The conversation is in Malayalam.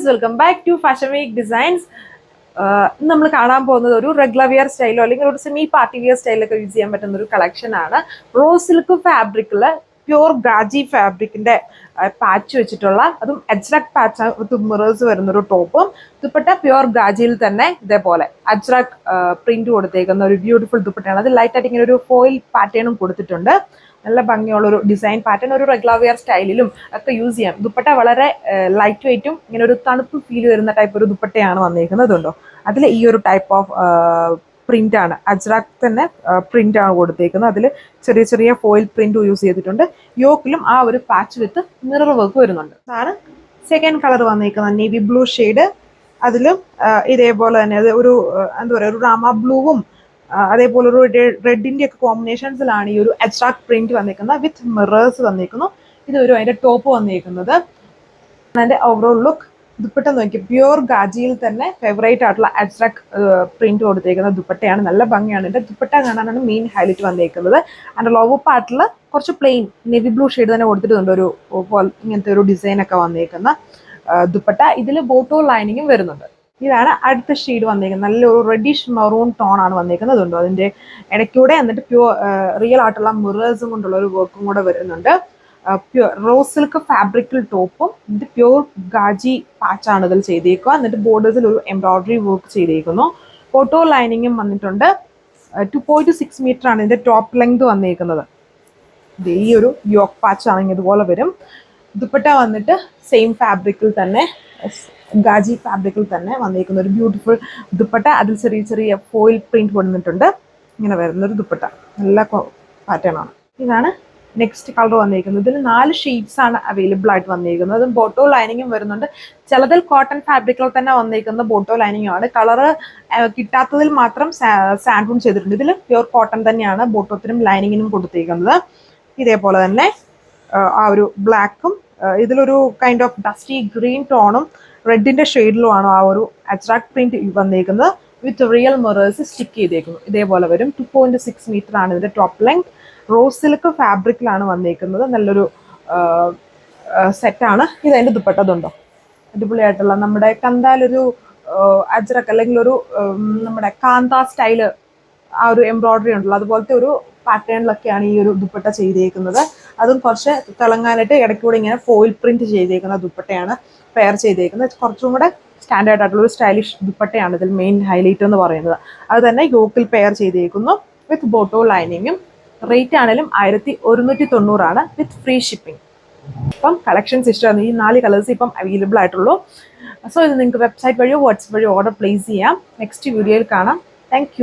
Welcome back to fashion week designs. നമ്മൾ കാണാൻ പോകുന്നത് ഒരു റെഗുലർ വിയർ സ്റ്റൈലോ അല്ലെങ്കിൽ ഒരു സെമി പാർട്ടി വിയർ സ്റ്റൈലൊക്കെ യൂസ് ചെയ്യാൻ പറ്റുന്ന ഒരു കളക്ഷൻ ആണ്. റോസ് സിൽക്ക് ഫാബ്രിക്കില് പ്യൂർ ഗാജി ഫാബ്രിക്കിന്റെ പാച്ച് വെച്ചിട്ടുള്ള, അതും അജ്രക് പാച്ച് വിത്ത് മിറേഴ്സ് വരുന്നൊരു ടോപ്പും ദുപ്പട്ട പ്യൂർ ഗാജിയിൽ തന്നെ ഇതേപോലെ അജ്രക് പ്രിന്റ് കൊടുത്തേക്കുന്ന ഒരു ബ്യൂട്ടിഫുൾ ദുപ്പട്ടയാണ്. അത് ലൈറ്റ് ആയിട്ട് ഇങ്ങനെ ഒരു ഫോയിൽ പാറ്റേണും കൊടുത്തിട്ടുണ്ട്. നല്ല ഭംഗിയുള്ള ഒരു ഡിസൈൻ പാറ്റേൺ, ഒരു റെഗുലർ വെയർ സ്റ്റൈലിലും ഒക്കെ യൂസ് ചെയ്യാം. ദുപ്പട്ട വളരെ ലൈറ്റ് വെയിറ്റും ഇങ്ങനെ ഒരു തണുപ്പ് ഫീൽ വരുന്ന ടൈപ്പ് ഒരു ദുപ്പട്ടയാണ് വന്നിരിക്കുന്നതുണ്ടോ. അതിൽ ഈ ഒരു ടൈപ്പ് ഓഫ് പ്രിന്റ് ആണ്, അജ്രക് തന്നെ പ്രിന്റ് ആണ് കൊടുത്തേക്കുന്നത്. അതിൽ ചെറിയ ചെറിയ ഫോയിൽ പ്രിന്റ് യൂസ് ചെയ്തിട്ടുണ്ട്. യോക്കിലും ആ ഒരു പാച്ച് വിത്ത് മിറർ വർക്ക് വരുന്നുണ്ട്. അതാണ് സെക്കൻഡ് കളർ വന്നിരിക്കുന്നത്, നേവി ബ്ലൂ ഷെയ്ഡ്. അതിലും ഇതേപോലെ തന്നെ അത് ഒരു എന്താ പറയുക, ഒരു റാമ ബ്ലൂവും അതേപോലെ ഒരു റെഡിന്റെ ഒക്കെ കോമ്പിനേഷൻസിലാണ് ഈ ഒരു അജ്രക് പ്രിന്റ് വന്നിരിക്കുന്നത്. വിത്ത് മിറേഴ്സ് വന്നിരിക്കുന്നു. ഇതൊരു അതിന്റെ ടോപ്പ് വന്നിരിക്കുന്നത്. അതിന്റെ ഓവറോൾ ലുക്ക്, ദുപ്പട്ട നോക്കി പ്യൂർ ഗാജിയിൽ തന്നെ ഫേവറേറ്റ് ആയിട്ടുള്ള അജ്രക് പ്രിന്റ് കൊടുത്തേക്കുന്ന ദുപ്പട്ടയാണ്. നല്ല ഭംഗിയാണ്. ഇതിന്റെ ദുപ്പട്ട കാണാനാണ് മെയിൻ ഹൈലൈറ്റ് വന്നിരിക്കുന്നത്. അതിന്റെ ലോവർ പാർട്ടിൽ കുറച്ച് പ്ലെയിൻ നേവി ബ്ലൂ ഷെയ്ഡ് തന്നെ കൊടുത്തിട്ടുണ്ട്. ഒരു ഇങ്ങനത്തെ ഒരു ഡിസൈൻ ഒക്കെ വന്നിരിക്കുന്ന ദുപ്പട്ട. ഇതിൽ ബോട്ടോ ലൈനിങ്ങും വരുന്നുണ്ട്. ഇതാണ് അടുത്ത ഷെയ്ഡ് വന്നിരിക്കുന്നത്. നല്ലൊരു റെഡിഷ് മെറൂൺ ടോൺ ആണ് വന്നിരിക്കുന്നത്. അതുണ്ടോ അതിന്റെ ഇടയ്ക്കൂടെ എന്നിട്ട് പ്യൂർ റിയൽ ആയിട്ടുള്ള മിറേഴ്സും കൊണ്ടുള്ള ഒരു വർക്കും കൂടെ വരുന്നുണ്ട്. പ്യൂർ റോസ് സിൽക്ക് ഫാബ്രിക്കൽ ടോപ്പും എന്നിട്ട് പ്യൂർ ഗാജി പാച്ചാണ് ഇതിൽ ചെയ്തേക്കുക. എന്നിട്ട് ബോർഡേഴ്സിൽ ഒരു എംബ്രോയിഡറി വർക്ക് ചെയ്തേക്കുന്നു. ഫോട്ടോ ലൈനിങ്ങും വന്നിട്ടുണ്ട്. 2.6 മീറ്റർ ആണ് ഇതിന്റെ ടോപ്പ് ലെങ്ത് വന്നിരിക്കുന്നത്. ഈ ഒരു യോക്ക് പാച്ച് ആണെങ്കിൽ ഇതുപോലെ വരും. ദുപ്പട്ട വന്നിട്ട് സെയിം ഫാബ്രിക്കിൽ തന്നെ, ഗാജി ഫാബ്രിക്കിൽ തന്നെ വന്നിരിക്കുന്ന ഒരു ബ്യൂട്ടിഫുൾ ദുപ്പട്ട. അതിൽ ചെറിയ ചെറിയ ഫോയിൽ പ്രിന്റ് വന്നിട്ടുണ്ട്. ഇങ്ങനെ വരുന്നൊരു ദുപ്പട്ട, നല്ല പാറ്റേൺ ആണ്. ഇതാണ് നെക്സ്റ്റ് കളർ വന്നിരിക്കുന്നത്. ഇതിൽ 4 ഷെയ്ഡ്സ് ആണ് അവൈലബിൾ ആയിട്ട് വന്നിരിക്കുന്നത്. അതും ബോട്ടോ ലൈനിങ്ങും വരുന്നുണ്ട്. ചിലതിൽ കോട്ടൺ ഫാബ്രിക്കിൽ തന്നെ വന്നിരിക്കുന്ന ബോട്ടോ ലൈനിങ്ങും ആണ്. കളറ് കിട്ടാത്തതിൽ മാത്രം സാൻഡൂൺ ചെയ്തിട്ടുണ്ട്. ഇതിൽ പ്യൂർ കോട്ടൺ തന്നെയാണ് ബോട്ടോത്തിനും ലൈനിങ്ങിനും കൊടുത്തിരിക്കുന്നത്. ഇതേപോലെ തന്നെ ആ ഒരു ബ്ലാക്കും ഇതിലൊരു കൈൻഡ് ഓഫ് ഡസ്റ്റി ഗ്രീൻ ടോണും റെഡിന്റെ ഷെയ്ഡിലുമാണ് ആ ഒരു അജ്രക് പ്രിന്റ് വന്നിരിക്കുന്നത്. വിത്ത് റിയൽ മിറേഴ്സ് സ്റ്റിക്ക് ചെയ്തേക്കുന്നു. ഇതേപോലെ വരും. 2.6 മീറ്റർ ആണ് ഇതിന്റെ ടോപ്പ് ലെങ്ത്. റോസ് സിൽക്ക് ഫാബ്രിക്കിലാണ് വന്നിരിക്കുന്നത്. നല്ലൊരു സെറ്റാണ്. ഇതതിന്റെ ദുപ്പട്ടതുണ്ടോ, അടിപൊളിയായിട്ടുള്ള നമ്മുടെ കണ്ടാലൊരു അജ്രക് അല്ലെങ്കിൽ ഒരു നമ്മുടെ കാന്ത സ്റ്റൈല് ആ ഒരു എംബ്രോയിഡറി ഉണ്ടല്ലോ, അതുപോലത്തെ ഒരു പാറ്റേണിലൊക്കെയാണ് ഈ ഒരു ദുപ്പട്ട ചെയ്തേക്കുന്നത്. അതും കുറച്ച് തിളങ്ങാനായിട്ട് ഇടയ്ക്കൂടെ ഇങ്ങനെ ഫോയിൽ പ്രിന്റ് ചെയ്തേക്കുന്ന ദുപ്പട്ടയാണ് പെയർ ചെയ്തേക്കുന്നത്. കുറച്ചും കൂടെ സ്റ്റാൻഡേർഡ് ആയിട്ടുള്ള ഒരു സ്റ്റൈലിഷ് ദുപ്പട്ടയാണ് ഇതിൽ മെയിൻ ഹൈലൈറ്റ് എന്ന് പറയുന്നത്. അത് തന്നെ യോക്കിൽ പെയർ ചെയ്തേക്കുന്നു വിത്ത് ബോട്ടോ ലൈനിങ്ങും. റേറ്റ് ആണെങ്കിലും 1190 ആണ് വിത്ത് ഫ്രീ ഷിപ്പിംഗ്. ഇപ്പം കളക്ഷൻസ് ഇഷ്ടമാണ്. ഈ 4 കളേഴ്സ് ഇപ്പം അവൈലബിൾ ആയിട്ടുള്ളൂ. സോ ഇത് നിങ്ങൾക്ക് വെബ്സൈറ്റ് വഴിയോ വാട്സ്ആപ്പ് വഴിയോ ഓർഡർ പ്ലേസ് ചെയ്യാം. നെക്സ്റ്റ് വീഡിയോയിൽ കാണാം. താങ്ക്